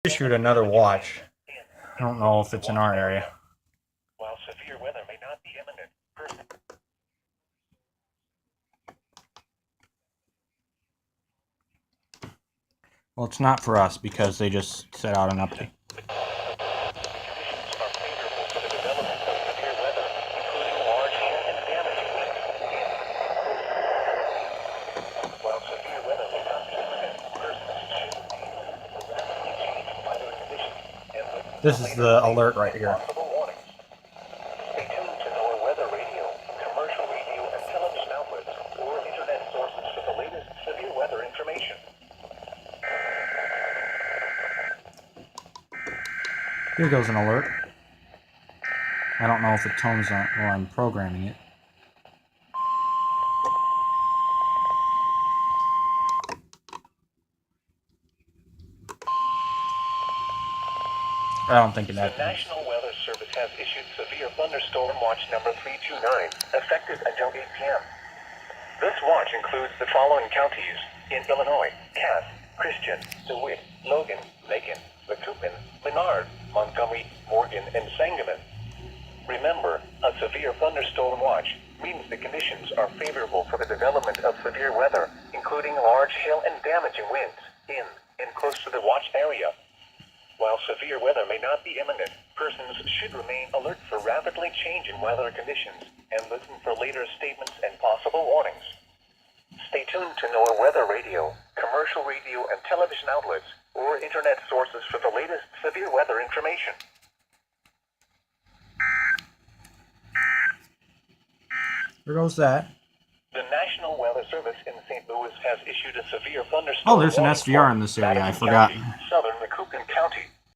issued another watch. I don't know if it's in our area. While severe weather may not be imminent. Well, it's not for us because they just set out an update. This is the alert right here. Stay tuned to NOAA weather radio, commercial radio, and television outlets, or internet sources for the latest severe weather information. Here goes an alert. I don't know if it tones on while I'm programming it. I don't think it The has. National Weather Service has issued severe thunderstorm watch number 329, effective until 8 p.m. This watch includes the following counties in Illinois: Cass, Christian, DeWitt, Logan, Macon, Macoupin, Menard, Montgomery, Morgan, and Sangamon. Remember, a severe thunderstorm watch means the conditions are favorable for the development of severe weather, including large hail and damaging winds in and close to the watch area. While severe weather may not be imminent, persons should remain alert for rapidly changing weather conditions and listen for later statements and possible warnings. Stay tuned to NOAA weather radio, commercial radio, and television outlets, or internet sources for the latest severe weather information. There goes that. The National Weather Service in St. Louis has issued a severe thunderstorm. Oh, there's an SVR in this area. I forgot. Southern Macoupin County,